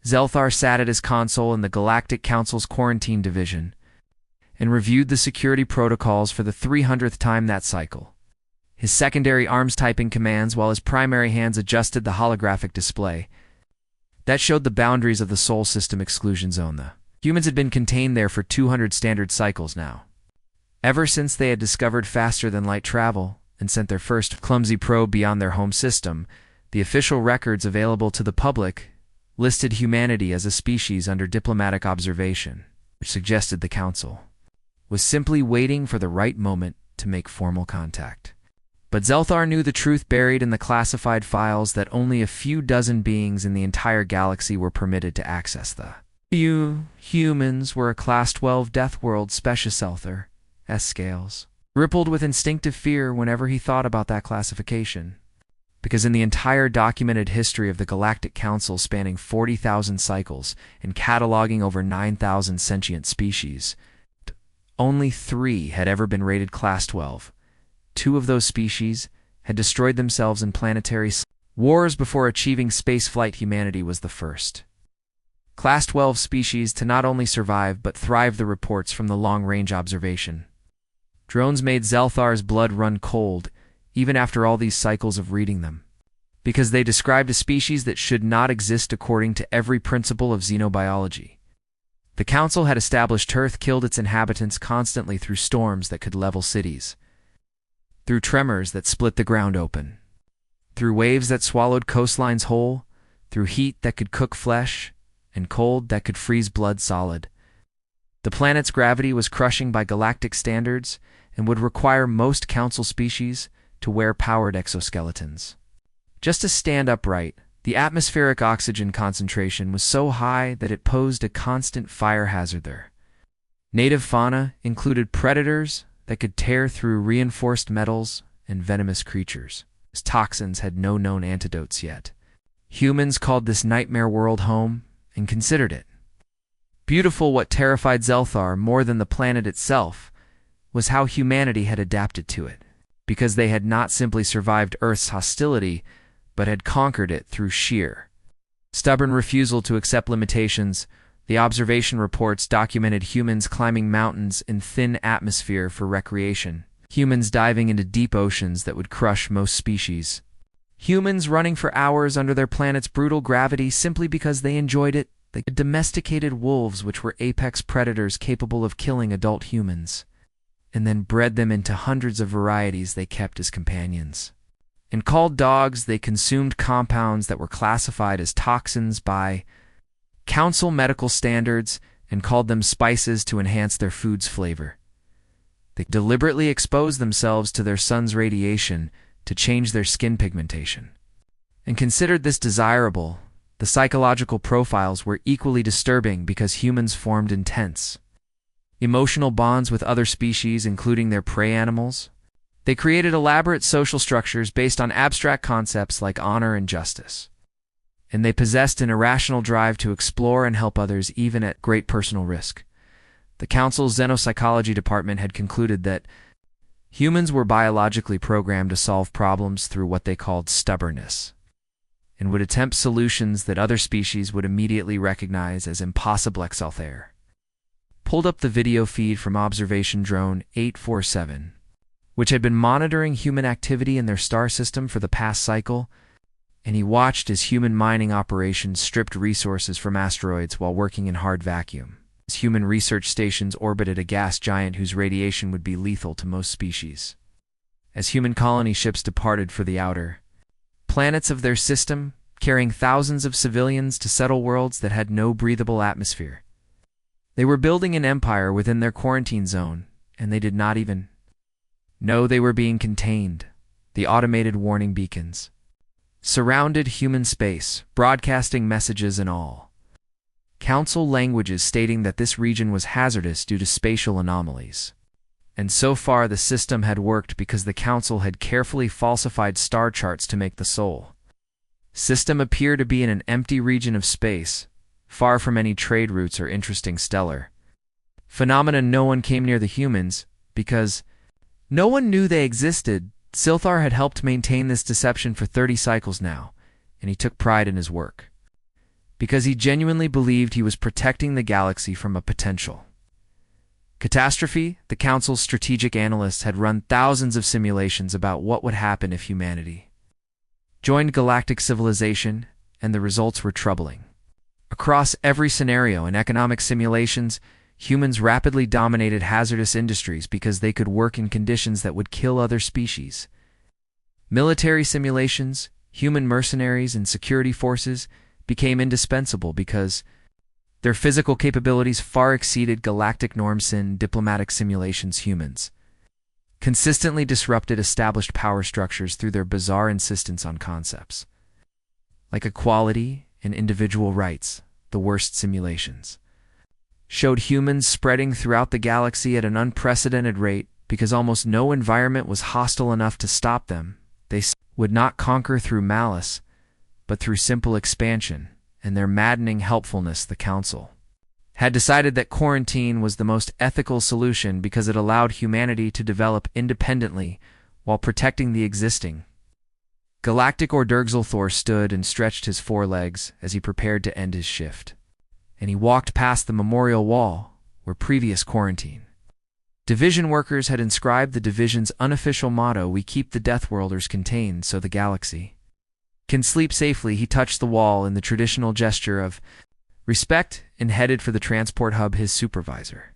Zelthar sat at his console in the Galactic Council's quarantine division and reviewed the security protocols for the 300th time that cycle. His secondary arms typing commands while his primary hands adjusted the holographic display that showed the boundaries of the Sol System exclusion zone. The humans had been contained there for 200 standard cycles now. Ever since they had discovered faster-than-light travel and sent their first clumsy probe beyond their home system, the official records available to the public listed humanity as a species under diplomatic observation, which suggested the Council was simply waiting for the right moment to make formal contact. But Zelthar knew the truth buried in the classified files that only a few dozen beings in the entire galaxy were permitted to access the. You humans were a Class 12 Deathworld Specialcelther, S. Scales rippled with instinctive fear whenever he thought about that classification. Because in the entire documented history of the Galactic Council spanning 40,000 cycles and cataloging over 9,000 sentient species, only 3 had ever been rated Class 12. 2 of those species had destroyed themselves in planetary wars before achieving spaceflight. Humanity was the first Class 12 species to not only survive but thrive. The reports from the long-range observation drones made Zelthar's blood run cold, even after all these cycles of reading them, because they described a species that should not exist according to every principle of xenobiology. The Council had established Earth killed its inhabitants constantly through storms that could level cities, through tremors that split the ground open, through waves that swallowed coastlines whole, through heat that could cook flesh, and cold that could freeze blood solid. The planet's gravity was crushing by galactic standards and would require most Council species to wear powered exoskeletons. Just to stand upright, the atmospheric oxygen concentration was so high that it posed a constant fire hazard there. Native fauna included predators that could tear through reinforced metals and venomous creatures. As toxins had no known antidotes yet. Humans called this nightmare world home and considered it beautiful. What terrified Zelthar more than the planet itself was how humanity had adapted to it, because they had not simply survived Earth's hostility, but had conquered it through sheer, stubborn refusal to accept limitations. The observation reports documented humans climbing mountains in thin atmosphere for recreation, humans diving into deep oceans that would crush most species, humans running for hours under their planet's brutal gravity simply because they enjoyed it. They domesticated wolves, which were apex predators capable of killing adult humans, and then bred them into hundreds of varieties they kept as companions. And called dogs, they consumed compounds that were classified as toxins by Council medical standards and called them spices to enhance their food's flavor. They deliberately exposed themselves to their sun's radiation to change their skin pigmentation, and considered this desirable. The psychological profiles were equally disturbing because humans formed intense emotional bonds with other species, including their prey animals. They created elaborate social structures based on abstract concepts like honor and justice. And they possessed an irrational drive to explore and help others even at great personal risk. The Council's Xenopsychology department had concluded that humans were biologically programmed to solve problems through what they called stubbornness, and would attempt solutions that other species would immediately recognize as impossible. Zelthar pulled up the video feed from observation drone 847, which had been monitoring human activity in their star system for the past cycle, and he watched as human mining operations stripped resources from asteroids while working in hard vacuum, as human research stations orbited a gas giant whose radiation would be lethal to most species, as human colony ships departed for the outer planets of their system, carrying thousands of civilians to settle worlds that had no breathable atmosphere. They were building an empire within their quarantine zone, and they did not even know they were being contained. The automated warning beacons surrounded human space, broadcasting messages in all Council languages stating that this region was hazardous due to spatial anomalies. And so far the system had worked because the Council had carefully falsified star charts to make the Sol system appear to be in an empty region of space, far from any trade routes or interesting stellar phenomena. No one came near the humans because no one knew they existed. Zelthar had helped maintain this deception for 30 cycles now, and he took pride in his work. because he genuinely believed he was protecting the galaxy from a potential catastrophe. The Council's strategic analysts had run thousands of simulations about what would happen if humanity joined galactic civilization, and the results were troubling. Across every scenario in economic simulations, humans rapidly dominated hazardous industries because they could work in conditions that would kill other species. Military simulations, human mercenaries and security forces became indispensable because their physical capabilities far exceeded galactic norms. In diplomatic simulations, humans consistently disrupted established power structures through their bizarre insistence on concepts like equality and individual rights. The worst simulations showed humans spreading throughout the galaxy at an unprecedented rate because almost no environment was hostile enough to stop them. They would not conquer through malice, but through simple expansion and their maddening helpfulness. The Council had decided that quarantine was the most ethical solution because it allowed humanity to develop independently while protecting the existing. Galactic Thor stood and stretched his forelegs as he prepared to end his shift, and he walked past the memorial wall where previous quarantine division workers had inscribed the division's unofficial motto, "We keep the Deathworlders contained so the galaxy can sleep safely." He touched the wall in the traditional gesture of respect and headed for the transport hub. His supervisor,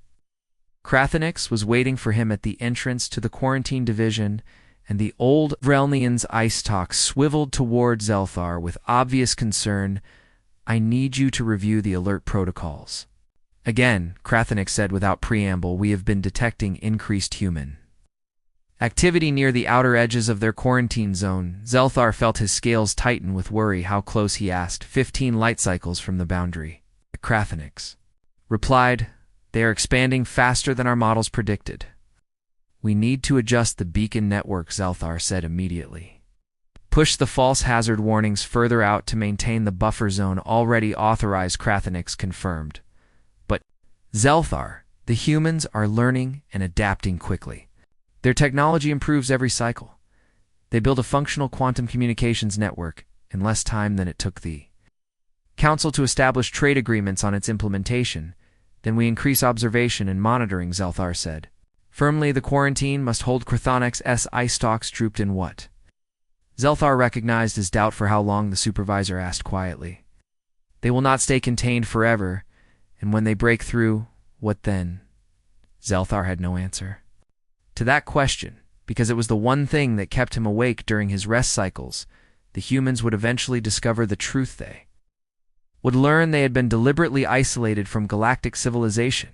Krathenix, was waiting for him at the entrance to the quarantine division, and the old Vrelnian's ice talk swiveled toward Zelthar with obvious concern. "I need you to review the alert protocols." Again, Krathenix said without preamble, "We have been detecting increased human activity near the outer edges of their quarantine zone." Zelthar felt his scales tighten with worry. "How close?" he asked. 15 light cycles from the boundary." Krathenix replied, "They are expanding faster than our models predicted." "We need to adjust the beacon network," Zelthar said immediately. "Push the false hazard warnings further out to maintain the buffer zone already authorized," Krathenix confirmed. "But, Zelthar, the humans are learning and adapting quickly. Their technology improves every cycle. They build a functional quantum communications network in less time than it took the Council to establish trade agreements on its implementation. Then we increase observation and monitoring," Zelthar said firmly. "The quarantine must hold." Krathenix's eye stalks drooped. "In what?" Zelthar recognized his doubt for how long. The supervisor asked quietly. "They will not stay contained forever, and when they break through, what then?" Zelthar had no answer to that question, because it was the one thing that kept him awake during his rest cycles. The humans would eventually discover the truth. They would learn they had been deliberately isolated from galactic civilization,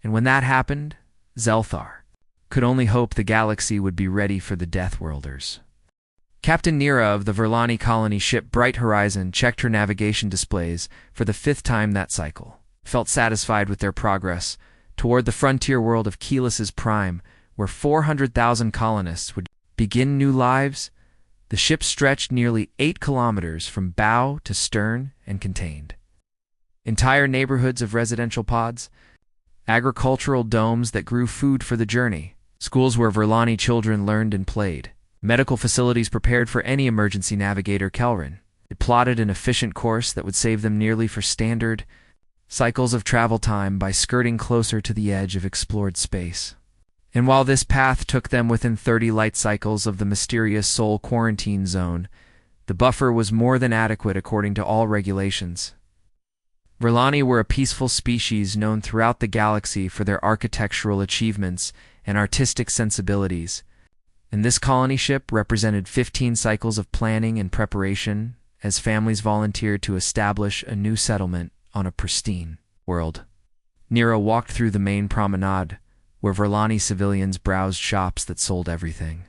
and when that happened, Zelthar could only hope the galaxy would be ready for the Deathworlders. Captain Nira of the Verlani colony ship Bright Horizon checked her navigation displays for the 5th time that cycle, felt satisfied with their progress toward the frontier world of Keyless's Prime, where 400,000 colonists would begin new lives. The ship stretched nearly 8 kilometers from bow to stern and contained entire neighborhoods of residential pods, agricultural domes that grew food for the journey, schools where Verlani children learned and played, medical facilities prepared for any emergency. Navigator Kelrin had plotted an efficient course that would save them nearly for standard cycles of travel time by skirting closer to the edge of explored space. And while this path took them within 30 light cycles of the mysterious Sol quarantine zone, the buffer was more than adequate according to all regulations. Verlani were a peaceful species known throughout the galaxy for their architectural achievements and artistic sensibilities, and this colony ship represented 15 cycles of planning and preparation as families volunteered to establish a new settlement on a pristine world. Nira walked through the main promenade, where Verlani civilians browsed shops that sold everything,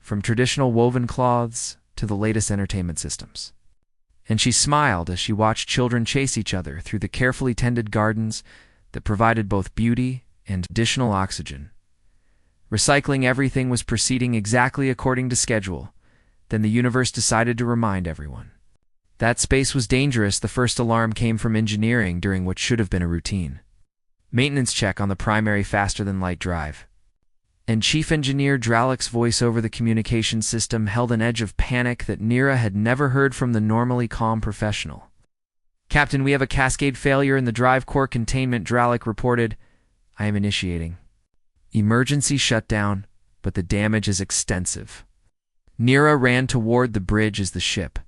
from traditional woven cloths to the latest entertainment systems. And she smiled as she watched children chase each other through the carefully tended gardens that provided both beauty and additional oxygen. Recycling everything was proceeding exactly according to schedule. Then the universe decided to remind everyone that space was dangerous. The first alarm came from engineering during what should have been a routine maintenance check on the primary faster-than-light drive. And Chief Engineer Dralik's voice over the communication system held an edge of panic that Nira had never heard from the normally calm professional. Captain, we have a cascade failure in the drive core containment, Dralic reported. I am initiating. Emergency shutdown, but the damage is extensive. Nira ran toward the bridge as the ship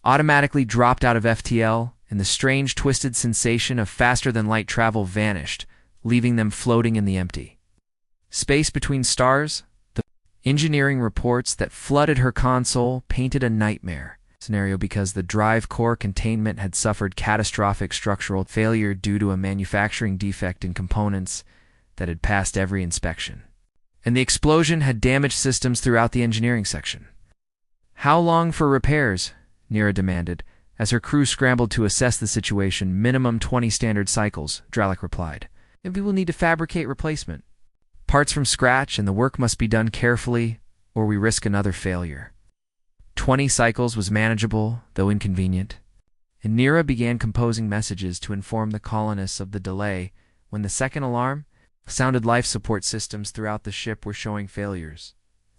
automatically dropped out of FTL, and the strange twisted sensation of faster-than-light travel vanished, leaving them floating in the empty space between stars. The engineering reports that flooded her console painted a nightmare scenario because the drive core containment had suffered catastrophic structural failure due to a manufacturing defect in components that had passed every inspection. And the explosion had damaged systems throughout the engineering section. How long for repairs? Nira demanded, as her crew scrambled to assess the situation. Minimum 20 standard cycles, Dralic replied. And we will need to fabricate replacement parts from scratch, and the work must be done carefully, or we risk another failure. 20 cycles was manageable, though inconvenient, and Nira began composing messages to inform the colonists of the delay when the second alarm sounded. Life support systems throughout the ship were showing failures.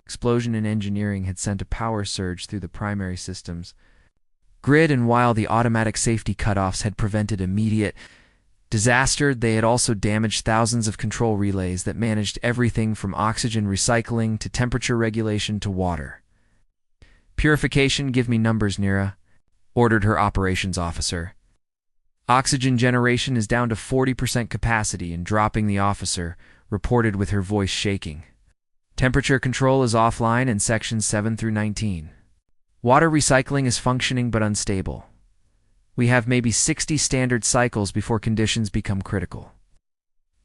Explosion in engineering had sent a power surge through the primary systems grid, and while the automatic safety cutoffs had prevented immediate disaster, they had also damaged thousands of control relays that managed everything from oxygen recycling to temperature regulation to water purification. Give me numbers, Nira ordered her operations officer. Oxygen generation is down to 40% capacity and dropping, the officer reported with her voice shaking. Temperature control is offline in sections 7 through 19. Water recycling is functioning but unstable. We have maybe 60 standard cycles before conditions become critical.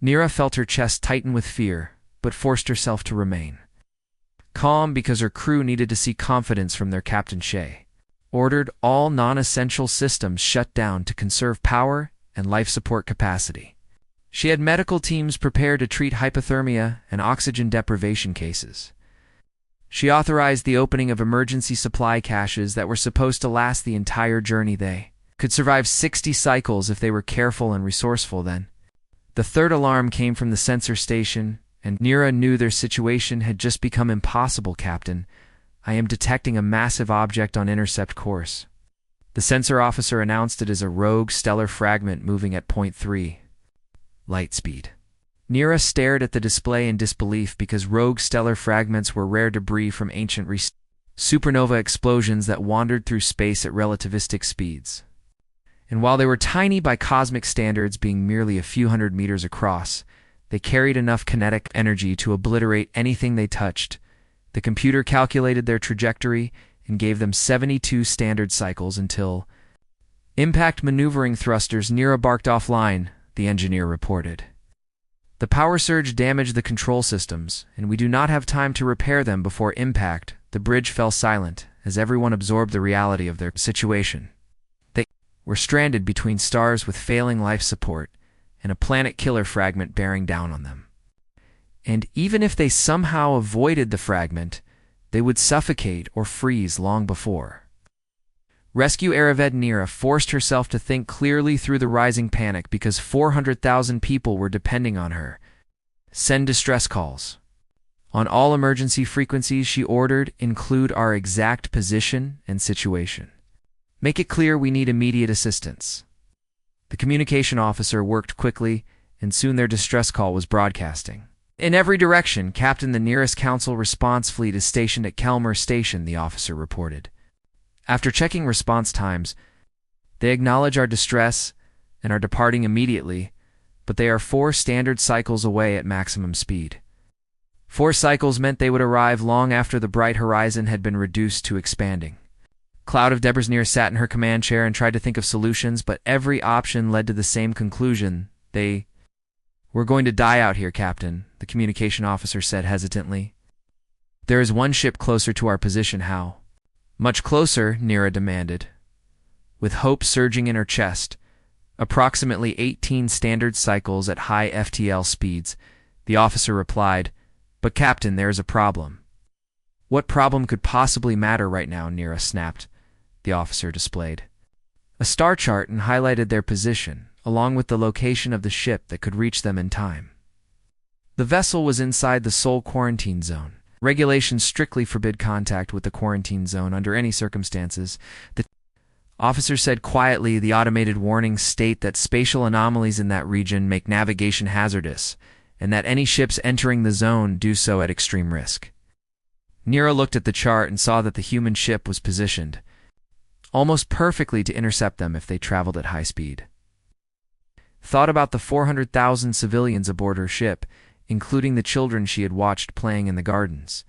Nira felt her chest tighten with fear, but forced herself to remain calm because her crew needed to see confidence from their captain. Shay ordered all non-essential systems shut down to conserve power and life support capacity. She had medical teams prepared to treat hypothermia and oxygen deprivation cases. She authorized the opening of emergency supply caches that were supposed to last the entire journey. They could survive 60 cycles if they were careful and resourceful. Then the third alarm came from the sensor station, and Nira knew their situation had just become impossible. Captain, I am detecting a massive object on intercept course. The sensor officer announced it as a rogue stellar fragment moving at 0.3 light speed. Nira stared at the display in disbelief because rogue stellar fragments were rare debris from ancient supernova explosions that wandered through space at relativistic speeds. And while they were tiny by cosmic standards, being merely a few hundred meters across, they carried enough kinetic energy to obliterate anything they touched. The computer calculated their trajectory and gave them 72 standard cycles until impact. Maneuvering thrusters Nira barked offline, the engineer reported. The power surge damaged the control systems, and we do not have time to repair them before impact. The bridge fell silent as everyone absorbed the reality of their situation. They were stranded between stars with failing life support and a planet killer fragment bearing down on them. And even if they somehow avoided the fragment, they would suffocate or freeze long before. Rescue Aravid. Nira forced herself to think clearly through the rising panic because 400,000 people were depending on her. Send distress calls. On all emergency frequencies, she ordered, include our exact position and situation. Make it clear we need immediate assistance. The communication officer worked quickly, and soon their distress call was broadcasting. In every direction, Captain, the nearest council response fleet is stationed at Kelmer Station, the officer reported. After checking response times, they acknowledge our distress and are departing immediately, but they are 4 standard cycles away at maximum speed. 4 cycles meant they would arrive long after the bright horizon had been reduced to expanding. Cloud of Debrisnir sat in her command chair and tried to think of solutions, but every option led to the same conclusion. We're going to die out here, Captain, the communication officer said hesitantly. There is one ship closer to our position. How much closer? Nira demanded, with hope surging in her chest. Approximately 18 standard cycles at high FTL speeds, the officer replied. But Captain, there is a problem. What problem could possibly matter right now? Nira snapped. The officer displayed a star chart and highlighted their position, along with the location of the ship that could reach them in time. The vessel was inside the Sol quarantine zone. Regulations strictly forbid contact with the quarantine zone under any circumstances. The Officer said quietly. The automated warnings state that spatial anomalies in that region make navigation hazardous, and that any ships entering the zone do so at extreme risk. Nira looked at the chart and saw that the human ship was positioned almost perfectly to intercept them if they traveled at high speed. Thought about the 400,000 civilians aboard her ship, including the children she had watched playing in the gardens.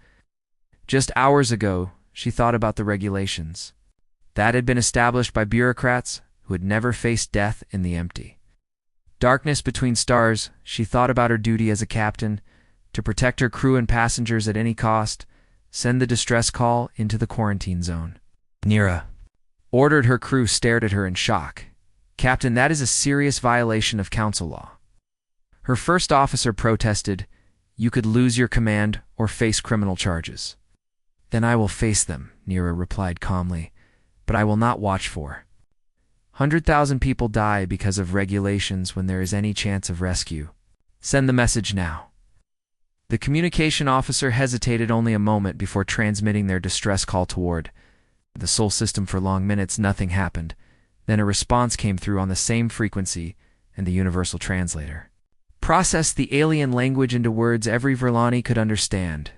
Just hours ago, she thought about the regulations that had been established by bureaucrats who had never faced death in the empty darkness between stars. She thought about her duty as a captain to protect her crew and passengers at any cost, send the distress call into the quarantine zone. Nira ordered. Her crew stared at her in shock. Captain, that is a serious violation of council law. Her first officer protested, you could lose your command or face criminal charges. Then I will face them, Nira replied calmly, but I will not watch for 100,000 people die because of regulations when there is any chance of rescue. Send the message now. The communication officer hesitated only a moment before transmitting their distress call toward the Sol system. For long minutes nothing happened. Then a response came through on the same frequency, and the universal translator processed the alien language into words every Verlani could understand.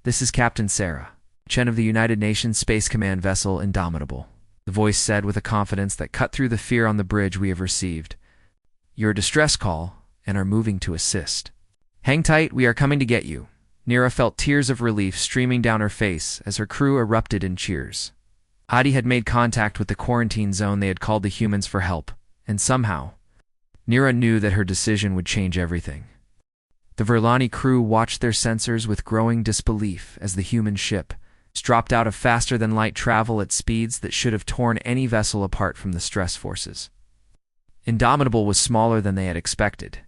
This is Captain Sarah Chen of the United Nations Space Command vessel Indomitable, the voice said with a confidence that cut through the fear. On the bridge we have received your distress call and are moving to assist. Hang tight, we are coming to get you. Nira felt tears of relief streaming down her face as her crew erupted in cheers. Adi had made contact with the quarantine zone. They had called the humans for help, and somehow, Nira knew that her decision would change everything. The Verlani crew watched their sensors with growing disbelief as the human ship dropped out of faster-than-light travel at speeds that should have torn any vessel apart from the stress forces. Indomitable was smaller than they had expected,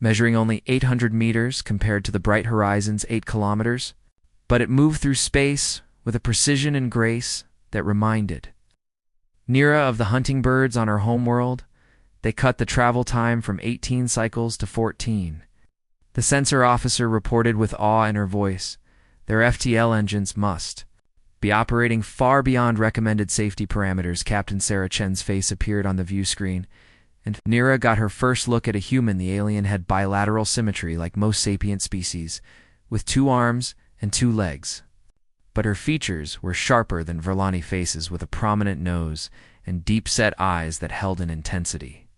measuring only 800 meters compared to the bright horizon's 8 kilometers, but it moved through space with a precision and grace that reminded Nira of the hunting birds on her homeworld. They cut the travel time from 18 cycles to 14. The sensor officer reported with awe in her voice, their FTL engines must be operating far beyond recommended safety parameters. Captain Sarah Chen's face appeared on the view screen, and Nira got her first look at a human. The alien had bilateral symmetry like most sapient species, with 2 arms and 2 legs. But her features were sharper than Verlani faces, with a prominent nose and deep-set eyes that held an intensity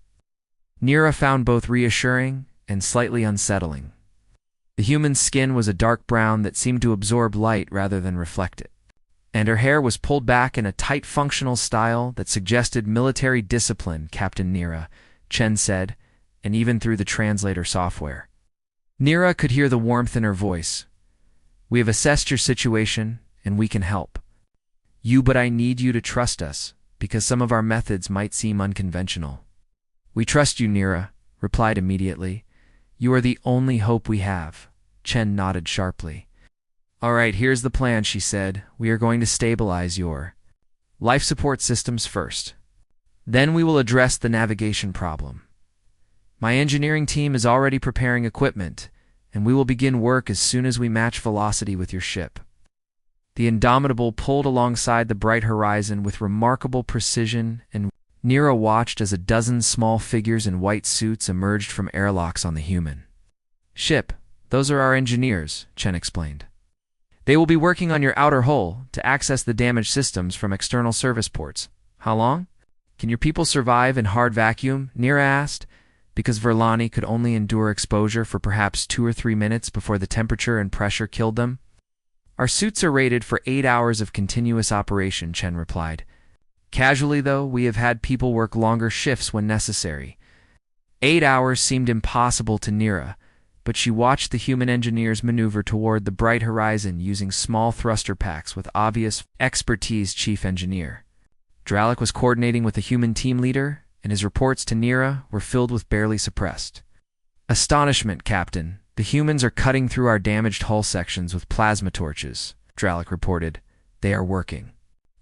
Nira found both reassuring and slightly unsettling. The human's skin was a dark brown that seemed to absorb light rather than reflect it, and her hair was pulled back in a tight functional style that suggested military discipline. Captain Nira, Chen said, and even through the translator software, Nira could hear the warmth in her voice. We have assessed your situation, and we can help you, but I need you to trust us, because some of our methods might seem unconventional. We trust you, Nira replied immediately. You are the only hope we have. Chen nodded sharply. All right, here's the plan, she said. We are going to stabilize your life support systems first. Then we will address the navigation problem. My engineering team is already preparing equipment, and we will begin work as soon as we match velocity with your ship. The Indomitable pulled alongside the bright horizon with remarkable precision, and Nira watched as a dozen small figures in white suits emerged from airlocks on the human ship. Those are our engineers, Chen explained. They will be working on your outer hull to access the damaged systems from external service ports. How long? Can your people survive in hard vacuum? Nira asked, because Verlani could only endure exposure for perhaps 2 or 3 minutes before the temperature and pressure killed them. Our suits are rated for 8 hours of continuous operation, Chen replied. Casually, though, we have had people work longer shifts when necessary. 8 hours seemed impossible to Nira, but she watched the human engineers maneuver toward the bright horizon using small thruster packs with obvious expertise. Chief Engineer Dralik was coordinating with the human team leader, and his reports to Nira were filled with barely suppressed astonishment. Captain, the humans are cutting through our damaged hull sections with plasma torches, Dralik reported. They are working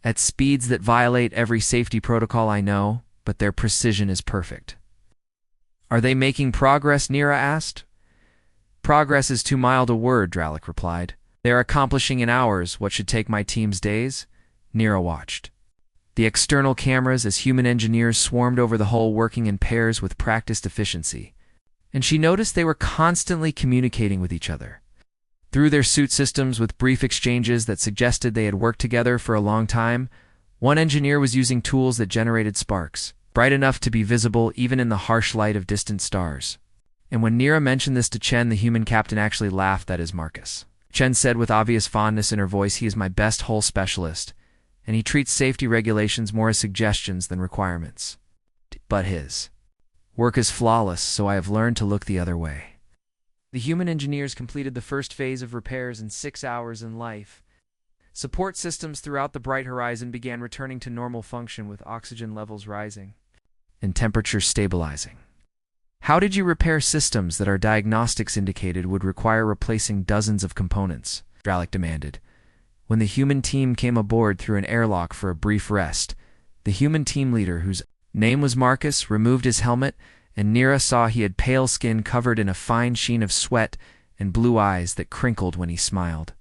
at speeds that violate every safety protocol I know, but their precision is perfect. Are they making progress? Nira asked. Progress is too mild a word, Dralik replied. They are accomplishing in hours what should take my team's days. Nira watched The external cameras as human engineers swarmed over the hull, working in pairs with practiced efficiency. And she noticed they were constantly communicating with each other. Through their suit systems, with brief exchanges that suggested they had worked together for a long time, one engineer was using tools that generated sparks, bright enough to be visible even in the harsh light of distant stars. And when Nira mentioned this to Chen, the human captain actually laughed. "That is Marcus." Chen said with obvious fondness in her voice, "He is my best hull specialist, and he treats safety regulations more as suggestions than requirements. But his work is flawless, so I have learned to look the other way." The human engineers completed the first phase of repairs in 6 hours in life. Support systems throughout the bright horizon began returning to normal function, with oxygen levels rising and temperature stabilizing. "How did you repair systems that our diagnostics indicated would require replacing dozens of components?" Dralik demanded. When the human team came aboard through an airlock for a brief rest, the human team leader, whose name was Marcus, removed his helmet, and Nira saw he had pale skin covered in a fine sheen of sweat and blue eyes that crinkled when he smiled.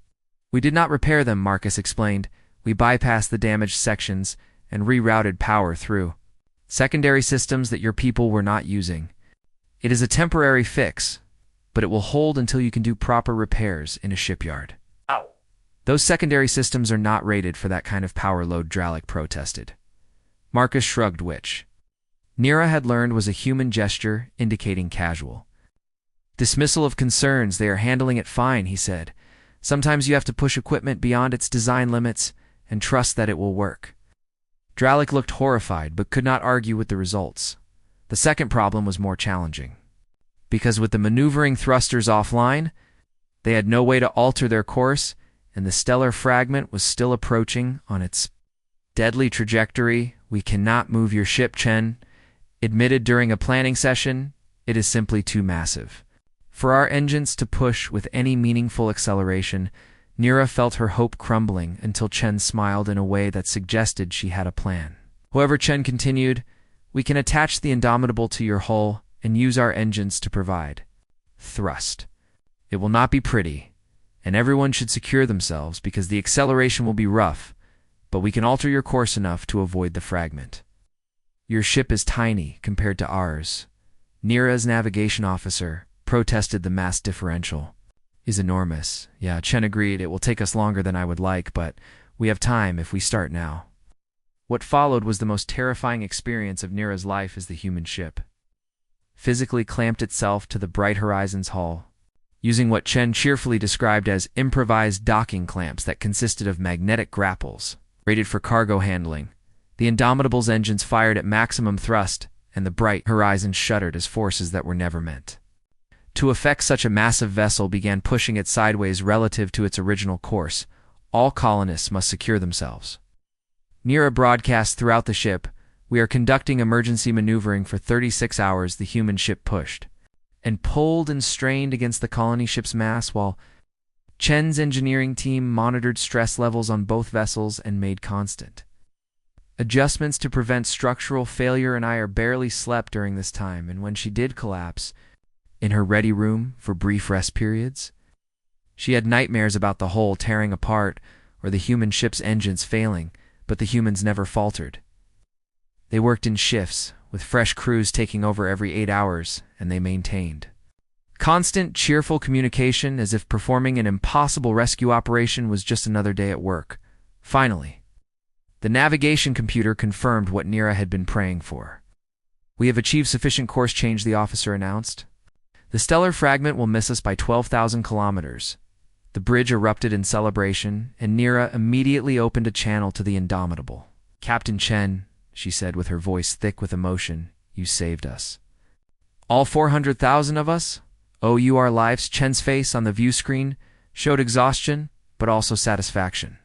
"We did not repair them," Marcus explained. "We bypassed the damaged sections and rerouted power through secondary systems that your people were not using. It is a temporary fix, but it will hold until you can do proper repairs in a shipyard." "Ow. Those secondary systems are not rated for that kind of power load," Dralik protested. Marcus shrugged, which Nira had learned was a human gesture indicating casual dismissal of concerns. "They are handling it fine," he said. "Sometimes you have to push equipment beyond its design limits and trust that it will work." Dralik looked horrified but could not argue with the results. The second problem was more challenging, because with the maneuvering thrusters offline, they had no way to alter their course, and the stellar fragment was still approaching on its deadly trajectory. "We cannot move your ship," Chen admitted during a planning session. "It is simply too massive for our engines to push with any meaningful acceleration." Nira felt her hope crumbling until Chen smiled in a way that suggested she had a plan. However, Chen continued, "We can attach the Indomitable to your hull and use our engines to provide thrust. It will not be pretty, and everyone should secure themselves because the acceleration will be rough, but we can alter your course enough to avoid the fragment. Your ship is tiny compared to ours." Nira's navigation officer protested. "The mass differential is enormous." "Yeah," Chen agreed. "It will take us longer than I would like, but we have time if we start now." What followed was the most terrifying experience of Nira's life as the human ship physically clamped itself to the bright horizon's hull, using what Chen cheerfully described as improvised docking clamps that consisted of magnetic grapples, rated for cargo handling. The Indomitable's engines fired at maximum thrust, and the bright horizon shuddered as forces that were never meant to affect such a massive vessel began pushing it sideways relative to its original course. All colonists must secure themselves. Nira broadcast throughout the ship, "We are conducting emergency maneuvering for 36 hours." The human ship pushed and pulled and strained against the colony ship's mass, while Chen's engineering team monitored stress levels on both vessels and made constant adjustments to prevent structural failure. And Aya barely slept during this time, and when she did collapse in her ready room for brief rest periods, she had nightmares about the hull tearing apart or the human ship's engines failing. But the humans never faltered. They worked in shifts, with fresh crews taking over every 8 hours, and they maintained constant, cheerful communication as if performing an impossible rescue operation was just another day at work. Finally, the navigation computer confirmed what Nira had been praying for. "We have achieved sufficient course change," the officer announced. "The stellar fragment will miss us by 12,000 kilometers. The bridge erupted in celebration, and Nira immediately opened a channel to the Indomitable. "Captain Chen," she said with her voice thick with emotion, "you saved us. All 400,000 of us owe you our lives." Chen's face on the view screen showed exhaustion, but also satisfaction.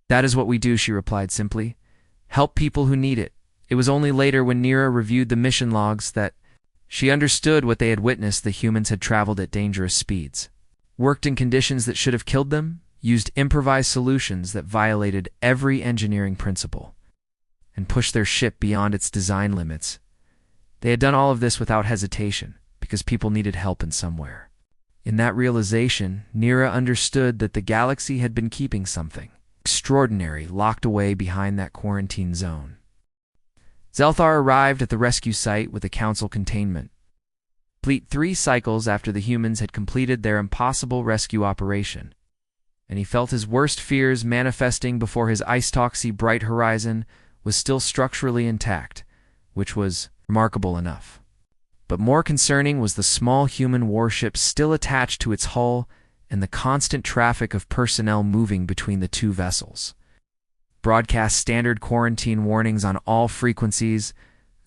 "That is what we do," she replied simply. "Help people who need it." It was only later, when Nira reviewed the mission logs, that she understood what they had witnessed. The humans had traveled at dangerous speeds, worked in conditions that should have killed them, used improvised solutions that violated every engineering principle, and pushed their ship beyond its design limits. They had done all of this without hesitation, because people needed help in somewhere. In that realization, Nira understood that the galaxy had been keeping something extraordinary locked away behind that quarantine zone. Zelthar arrived at the rescue site with the Council containment. Complete 3 cycles after the humans had completed their impossible rescue operation, and he felt his worst fears manifesting before his ice-toxy bright horizon was still structurally intact, which was remarkable enough. But more concerning was the small human warship still attached to its hull and the constant traffic of personnel moving between the 2 vessels. Broadcast standard quarantine warnings on all frequencies,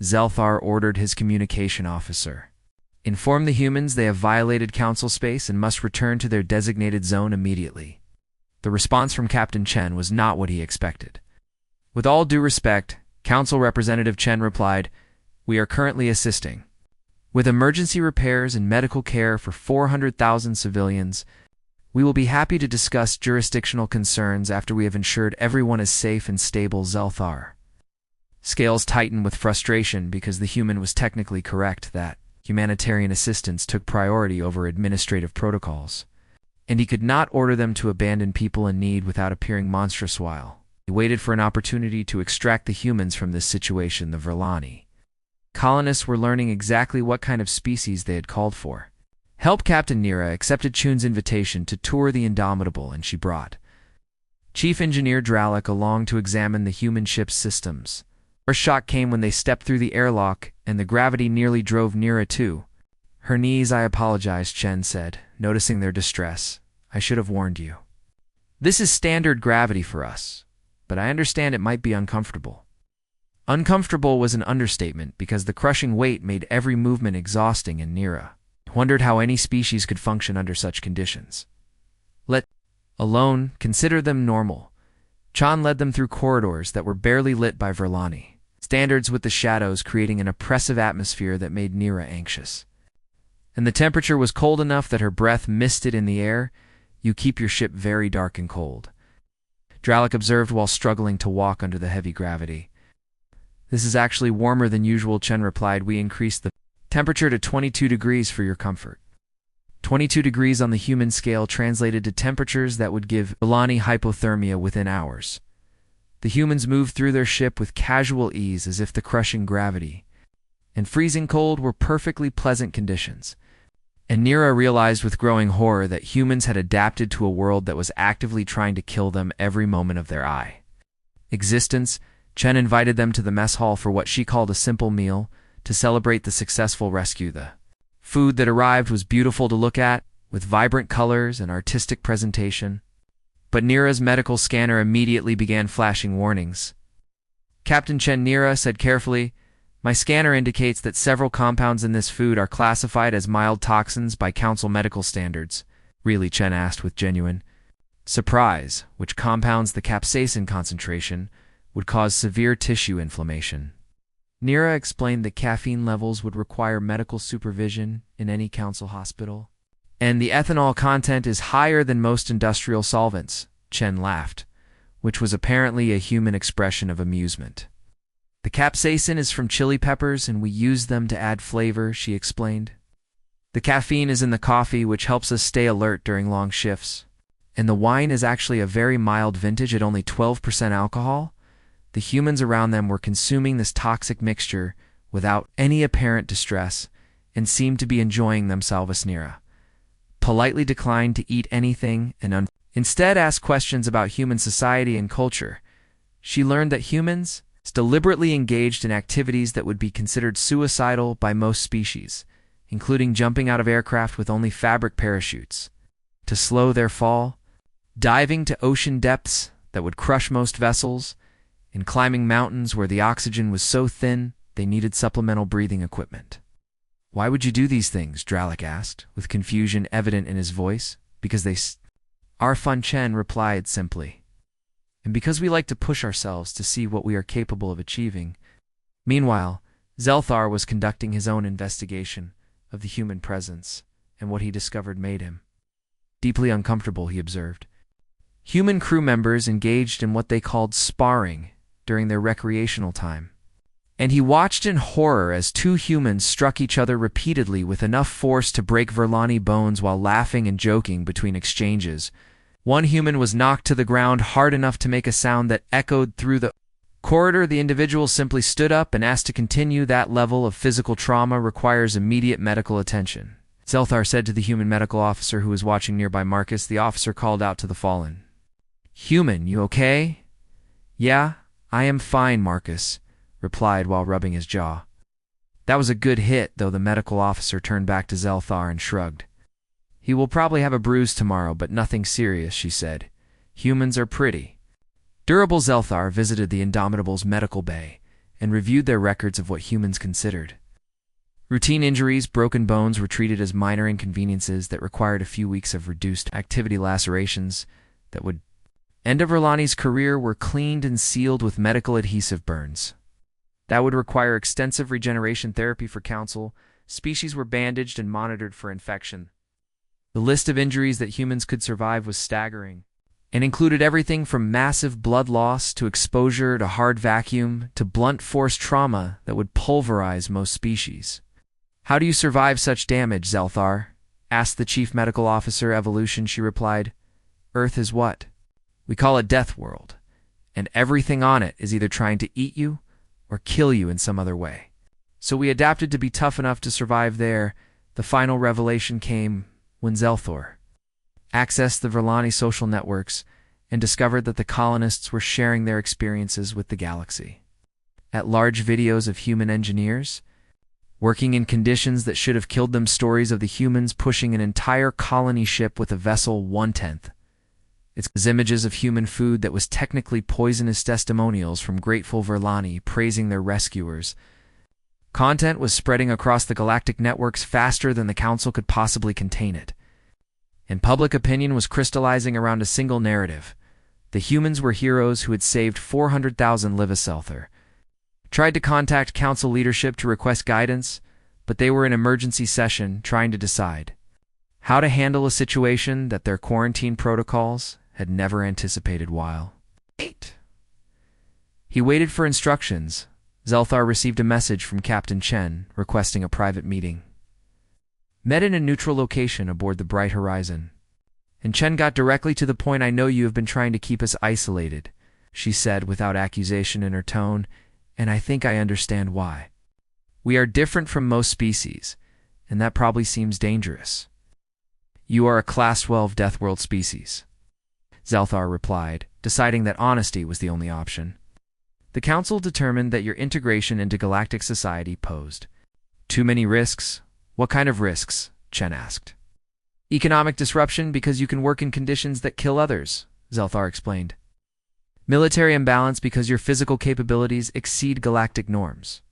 Zelthar ordered his communication officer. Inform the humans they have violated Council space and must return to their designated zone immediately. The response from Captain Chen was not what he expected. With all due respect, Council Representative Chen replied, "We are currently assisting with emergency repairs and medical care for 400,000 civilians. We will be happy to discuss jurisdictional concerns after we have ensured everyone is safe and stable." Zelthar scales tightened with frustration because the human was technically correct that humanitarian assistance took priority over administrative protocols, and he could not order them to abandon people in need without appearing monstrous while he waited for an opportunity to extract the humans from this situation. The Verlani colonists were learning exactly what kind of species they had called for. Help Captain Nira accepted Chun's invitation to tour the Indomitable, and she brought Chief Engineer Dralik along to examine the human ship's systems. Her shock came when they stepped through the airlock, and the gravity nearly drove Nira to her knees. "I apologize," Chen said, noticing their distress. "I should have warned you. This is standard gravity for us, but I understand it might be uncomfortable." Uncomfortable was an understatement because the crushing weight made every movement exhausting, and Nira wondered how any species could function under such conditions. Let alone consider them normal. Chan led them through corridors that were barely lit by Verlani standards, with the shadows creating an oppressive atmosphere that made Nira anxious. And the temperature was cold enough that her breath misted in the air. "You keep your ship very dark and cold," Dralik observed while struggling to walk under the heavy gravity. "This is actually warmer than usual," Chen replied. "We increased the temperature to 22 degrees for your comfort." 22 degrees on the human scale translated to temperatures that would give Verlani hypothermia within hours. The humans moved through their ship with casual ease, as if the crushing gravity and freezing cold were perfectly pleasant conditions. And Nira realized with growing horror that humans had adapted to a world that was actively trying to kill them every moment of their existence. Chen invited them to the mess hall for what she called a simple meal to celebrate the successful rescue. The food that arrived was beautiful to look at, with vibrant colors and artistic presentation. But Nira's medical scanner immediately began flashing warnings. Captain Chen, Nira said carefully, "My scanner indicates that several compounds in this food are classified as mild toxins by Council medical standards." "Really?" Chen asked with genuine surprise. "Which compounds the capsaicin concentration would cause severe tissue inflammation." Nira explained that caffeine levels would require medical supervision in any Council hospital. "And the ethanol content is higher than most industrial solvents," Chen laughed, which was apparently a human expression of amusement. "The capsaicin is from chili peppers, and we use them to add flavor," she explained. "The caffeine is in the coffee, which helps us stay alert during long shifts. And the wine is actually a very mild vintage at only 12% alcohol." The humans around them were consuming this toxic mixture without any apparent distress and seemed to be enjoying themselves. Nira politely declined to eat anything and instead asked questions about human society and culture. She learned that humans deliberately engaged in activities that would be considered suicidal by most species, including jumping out of aircraft with only fabric parachutes to slow their fall, diving to ocean depths that would crush most vessels, and climbing mountains where the oxygen was so thin they needed supplemental breathing equipment. "Why would you do these things?" Dralik asked, with confusion evident in his voice. "Because they are fun," Chen replied simply. "And because we like to push ourselves to see what we are capable of achieving." Meanwhile, Zelthar was conducting his own investigation of the human presence, and what he discovered made him deeply uncomfortable. He observed human crew members engaged in what they called sparring during their recreational time. And he watched in horror as 2 humans struck each other repeatedly with enough force to break Verlani bones while laughing and joking between exchanges. One human was knocked to the ground hard enough to make a sound that echoed through the corridor. The individual simply stood up and asked to continue. That level of physical trauma requires immediate medical attention, Zelthar said to the human medical officer who was watching nearby. Marcus, the officer, called out to the fallen. Human, you okay? Yeah, I am fine, Marcus replied while rubbing his jaw. That was a good hit, though. The medical officer turned back to Zelthar and shrugged. He will probably have a bruise tomorrow, but nothing serious, she said. Humans are pretty durable. Zelthar visited the Indomitable's medical bay and reviewed their records of what humans considered routine injuries. Broken bones were treated as minor inconveniences that required a few weeks of reduced activity. Lacerations that would end Verlani's career were cleaned and sealed with medical adhesive burns. That would require extensive regeneration therapy for Council. Species were bandaged and monitored for infection. The list of injuries that humans could survive was staggering and included everything from massive blood loss to exposure to hard vacuum to blunt force trauma that would pulverize most species. How do you survive such damage, Zelthar? Asked the chief medical officer. Evolution, she replied. Earth is what? We call it Deathworld, and everything on it is either trying to eat you or kill you in some other way. So we adapted to be tough enough to survive there. The final revelation came when Zelthor accessed the Verlani social networks and discovered that the colonists were sharing their experiences with the galaxy. At large videos of human engineers working in conditions that should have killed them, stories of the humans pushing an entire colony ship with a vessel 1/10. It's images of human food that was technically poisonous, testimonials from grateful Verlani praising their rescuers. Content was spreading across the galactic networks faster than the Council could possibly contain it. And public opinion was crystallizing around a single narrative. The humans were heroes who had saved 400,000 lives. Zelthar tried to contact Council leadership to request guidance, but they were in emergency session trying to decide how to handle a situation that their quarantine protocols had never anticipated. While 8. He waited for instructions. Zelthar received a message from Captain Chen requesting a private meeting. Met in a neutral location aboard the Bright Horizon. And Chen got directly to the point. I know you have been trying to keep us isolated, she said without accusation in her tone, and I think I understand why. We are different from most species, and that probably seems dangerous. You are a Class 12 Deathworld species, Zelthar replied, deciding that honesty was the only option. The Council determined that your integration into galactic society posed too many risks. What kind of risks? Chen asked. Economic disruption because you can work in conditions that kill others, Zelthar explained. Military imbalance because your physical capabilities exceed galactic norms.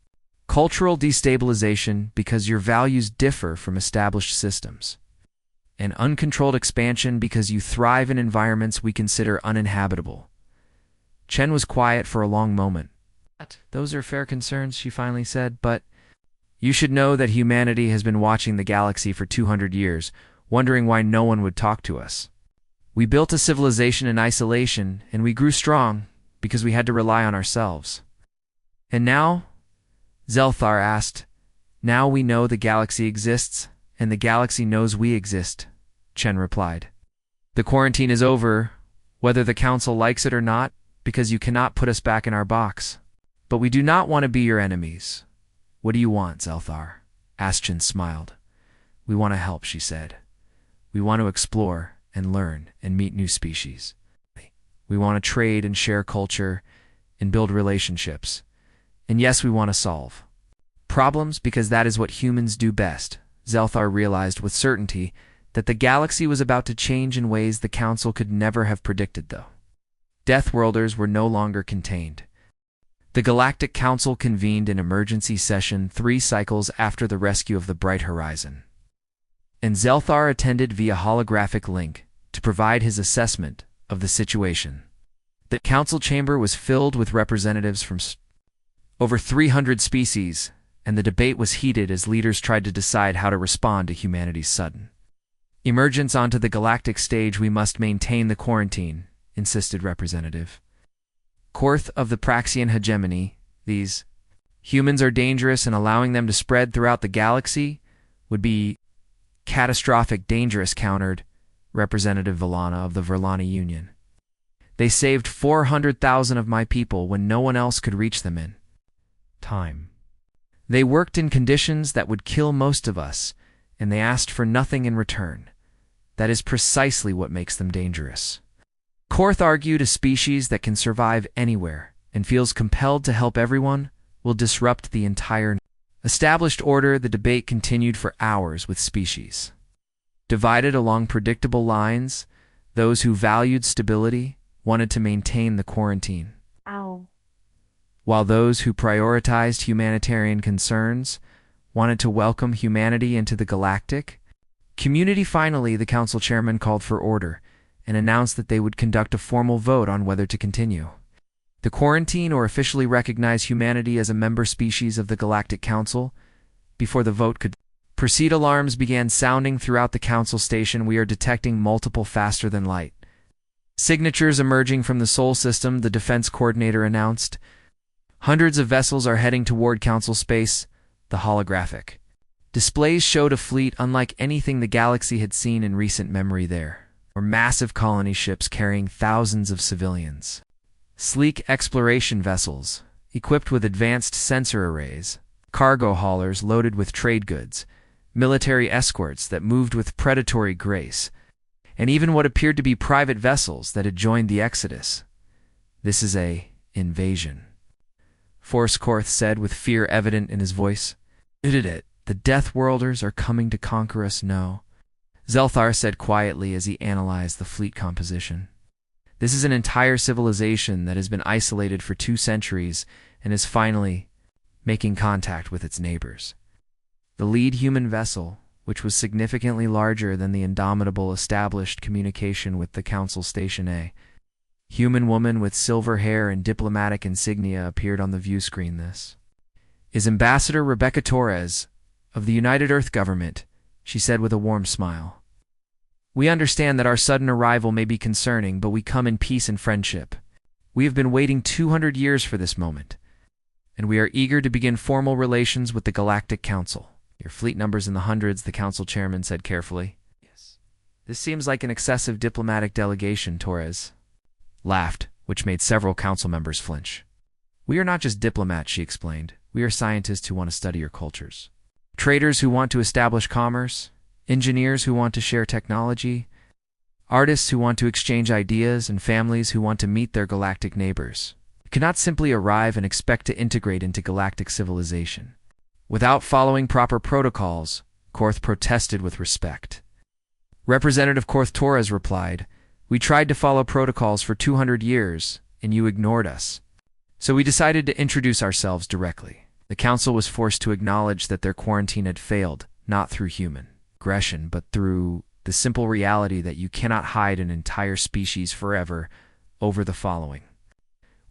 Cultural destabilization because your values differ from established systems. And uncontrolled expansion because you thrive in environments we consider uninhabitable. Chen was quiet for a long moment. Those are fair concerns, she finally said, but you should know that humanity has been watching the galaxy for 200 years, wondering why no one would talk to us. We built a civilization in isolation, and we grew strong because we had to rely on ourselves. And now? Zelthar asked. Now we know the galaxy exists, and the galaxy knows we exist, Chen replied. The quarantine is over, whether the Council likes it or not, because you cannot put us back in our box. But we do not want to be your enemies. What do you want, Zelthar? Chen smiled. We want to help, she said. We want to explore and learn and meet new species. We want to trade and share culture and build relationships. And yes, we want to solve problems because that is what humans do best. Zelthar realized with certainty that the galaxy was about to change in ways the Council could never have predicted, though. Deathworlders were no longer contained. The Galactic Council convened an emergency session 3 cycles after the rescue of the Bright Horizon. And Zelthar attended via holographic link to provide his assessment of the situation. The council chamber was filled with representatives from over 300 species, and the debate was heated as leaders tried to decide how to respond to humanity's sudden emergence onto the galactic stage. We must maintain the quarantine, insisted Representative Korth of the Praxian hegemony. These humans are dangerous, and allowing them to spread throughout the galaxy would be catastrophic. Dangerous, countered Representative Villana of the Verlani Union. They saved 400,000 of my people when no one else could reach them in time. They worked in conditions that would kill most of us, and they asked for nothing in return. That is precisely what makes them dangerous. Korth argued a species that can survive anywhere and feels compelled to help everyone will disrupt the entire established order. The debate continued for hours with species divided along predictable lines. Those who valued stability wanted to maintain the quarantine, while those who prioritized humanitarian concerns wanted to welcome humanity into the galactic community. Finally, the council chairman called for order and announced that they would conduct a formal vote on whether to continue the quarantine or officially recognize humanity as a member species of the Galactic Council. Before the vote could proceed, alarms began sounding throughout the council station. We are detecting multiple faster-than-light signatures emerging from the Sol system, the defense coordinator announced. Hundreds of vessels are heading toward council space. The holographic displays showed a fleet unlike anything the galaxy had seen in recent memory. There were massive colony ships carrying thousands of civilians, sleek exploration vessels equipped with advanced sensor arrays, cargo haulers loaded with trade goods, military escorts that moved with predatory grace, and even what appeared to be private vessels that had joined the Exodus. This is an invasion, Force Korth said with fear evident in his voice. The Deathworlders are coming to conquer us. No, Zelthar said quietly as he analyzed the fleet composition. This is an entire civilization that has been isolated for 2 centuries and is finally making contact with its neighbors. The lead human vessel, which was significantly larger than the Indomitable, established communication with the Council Station. A human woman with silver hair and diplomatic insignia appeared on the view screen. This is Ambassador Rebecca Torres of the United Earth Government, she said with a warm smile. We understand that our sudden arrival may be concerning, but we come in peace and friendship. We have been waiting 200 years for this moment, and we are eager to begin formal relations with the Galactic Council. Your fleet number's in the hundreds, the council chairman said carefully. Yes. This seems like an excessive diplomatic delegation, Torres laughed, which made several council members flinch. We are not just diplomats, she explained. We are scientists who want to study your cultures, traders who want to establish commerce, engineers who want to share technology, artists who want to exchange ideas, and families who want to meet their galactic neighbors. You cannot simply arrive and expect to integrate into galactic civilization without following proper protocols, Korth protested with respect. Representative Korth Torres replied, We tried to follow protocols for 200 years, and you ignored us. So we decided to introduce ourselves directly. The council was forced to acknowledge that their quarantine had failed, not through human aggression, but through the simple reality that you cannot hide an entire species forever. Over the following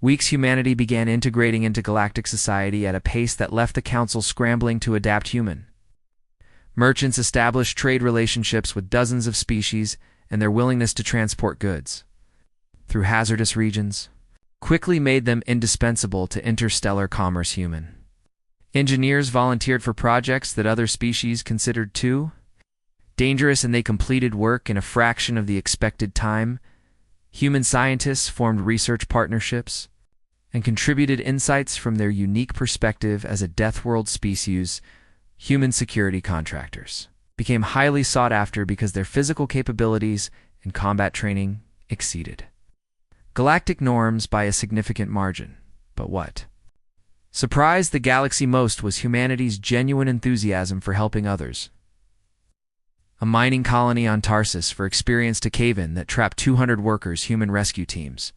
weeks, humanity began integrating into galactic society at a pace that left the council scrambling to adapt. Human merchants established trade relationships with dozens of species, and their willingness to transport goods through hazardous regions quickly made them indispensable to interstellar commerce. Human engineers volunteered for projects that other species considered too dangerous, and they completed work in a fraction of the expected time. Human scientists formed research partnerships and contributed insights from their unique perspective as a Deathworld species. Human security contractors became highly sought after because their physical capabilities and combat training exceeded galactic norms by a significant margin. But what surprised the galaxy most was humanity's genuine enthusiasm for helping others. A mining colony on Tarsus experienced a cave-in that trapped 200 workers. Human rescue teams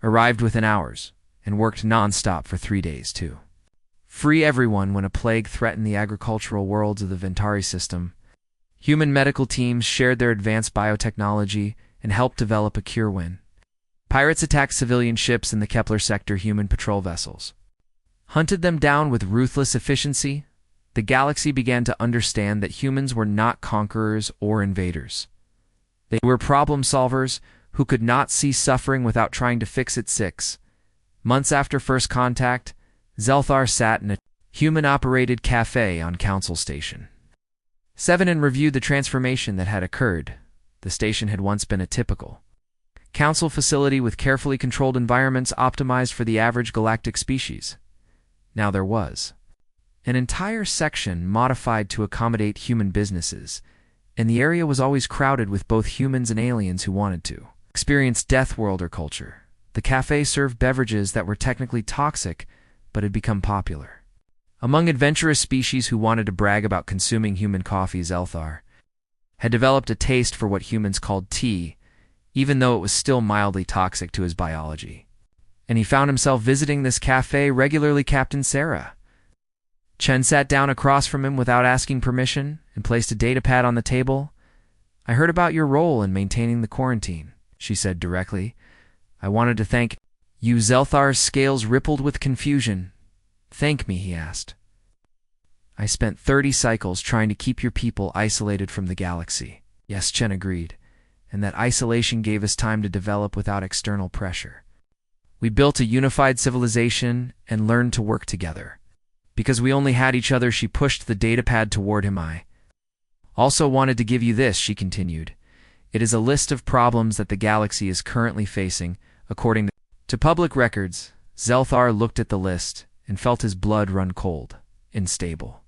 arrived within hours and worked non-stop for 3 days to free everyone when a plague threatened the agricultural worlds of the Ventari system. Human medical teams shared their advanced biotechnology and helped develop a cure when pirates attacked civilian ships in the Kepler sector. Human patrol vessels hunted them down with ruthless efficiency. The galaxy began to understand that humans were not conquerors or invaders. They were problem solvers who could not see suffering without trying to fix it. 6 months after first contact, Zelthar sat in a human-operated cafe on Council Station 7 and reviewed the transformation that had occurred. The station had once been a typical council facility with carefully controlled environments optimized for the average galactic species. Now there was an entire section modified to accommodate human businesses, and the area was always crowded with both humans and aliens who wanted to experience Deathworlder culture. The cafe served beverages that were technically toxic, but had become popular among adventurous species who wanted to brag about consuming human coffee. Zelthar had developed a taste for what humans called tea, even though it was still mildly toxic to his biology. And he found himself visiting this cafe regularly. Captain Sarah Chen sat down across from him without asking permission and placed a datapad on the table. "I heard about your role in maintaining the quarantine," she said directly. "I wanted to thank you." Zelthar's scales rippled with confusion. "Thank me?" he asked. "I spent 30 cycles trying to keep your people isolated from the galaxy." "Yes," Chen agreed, "and that isolation gave us time to develop without external pressure. We built a unified civilization and learned to work together. Because we only had each other." She pushed the datapad toward him. "I also wanted to give you this," she continued. "It is a list of problems that the galaxy is currently facing, according to public records." Zelthar looked at the list and felt his blood run cold. Unstable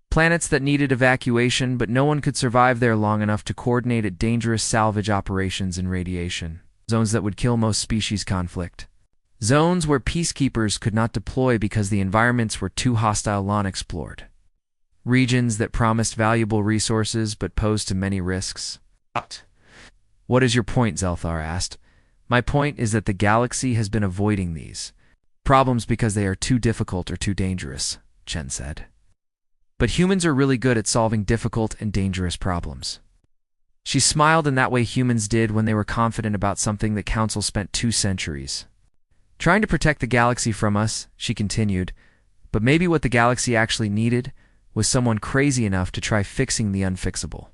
planets that needed evacuation, but no one could survive there long enough to coordinate at dangerous salvage operations and radiation. Zones that would kill most species. Conflict zones where peacekeepers could not deploy because the environments were too hostile. Unexplored regions that promised valuable resources but posed too many risks. "What is your point?" Zelthar asked. "My point is that the galaxy has been avoiding these problems because they are too difficult or too dangerous," Chen said. "But humans are really good at solving difficult and dangerous problems." She smiled in that way humans did when they were confident about something. "The Council spent 2 centuries trying to protect the galaxy from us," she continued, "but maybe what the galaxy actually needed was someone crazy enough to try fixing the unfixable."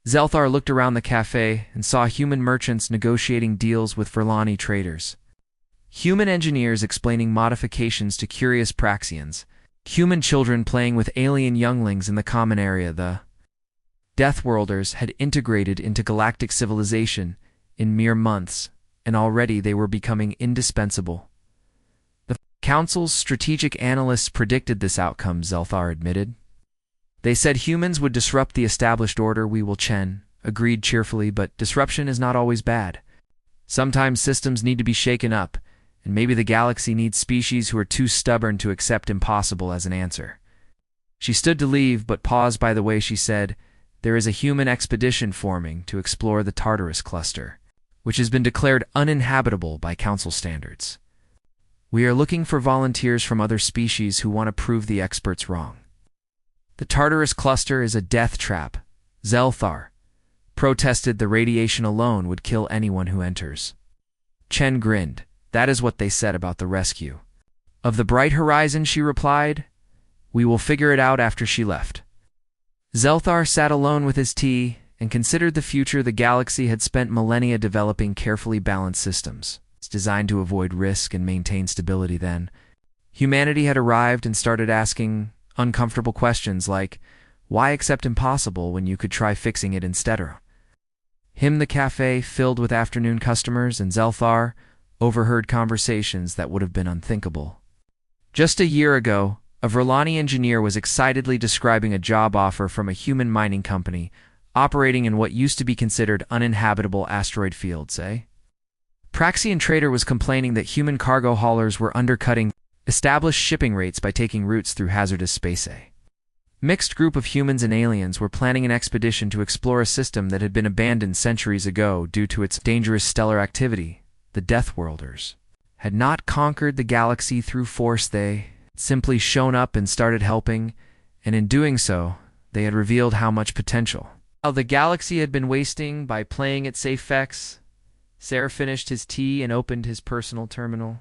Zelthar looked around the cafe and saw human merchants negotiating deals with Verlani traders, human engineers explaining modifications to curious Praxians, human children playing with alien younglings in the common area. The Deathworlders had integrated into galactic civilization in mere months, and already they were becoming indispensable. The Council's strategic analysts predicted this outcome, Zelthar admitted. "They said humans would disrupt the established order." "We will," Chen agreed cheerfully, "but disruption is not always bad. Sometimes systems need to be shaken up, and maybe the galaxy needs species who are too stubborn to accept impossible as an answer." She stood to leave, but paused. "By the way," she said, "there is a human expedition forming to explore the Tartarus cluster, which has been declared uninhabitable by Council standards. We are looking for volunteers from other species who want to prove the experts wrong." "The Tartarus cluster is a death trap," Zelthar protested. "The radiation alone would kill anyone who enters." Chen grinned. "That is what they said about the rescue of the Bright Horizon," she replied. "We will figure it out." After she left, Zelthar sat alone with his tea and considered the future. The galaxy had spent millennia developing carefully balanced systems. It's designed to avoid risk and maintain stability. Then humanity had arrived and started asking uncomfortable questions like, why accept impossible when you could try fixing it instead? The cafe filled with afternoon customers, and Zelthar overheard conversations that would have been unthinkable just a year ago. A Verlani engineer was excitedly describing a job offer from a human mining company operating in what used to be considered uninhabitable asteroid fields. Praxian trader was complaining that human cargo haulers were undercutting established shipping rates by taking routes through hazardous space. A mixed group of humans and aliens were planning an expedition to explore a system that had been abandoned centuries ago due to its dangerous stellar activity. The Deathworlders had not conquered the galaxy through force. They had simply shown up and started helping, and in doing so, they had revealed how much potential the galaxy had been wasting by playing it safe. Sarah finished his tea and opened his personal terminal.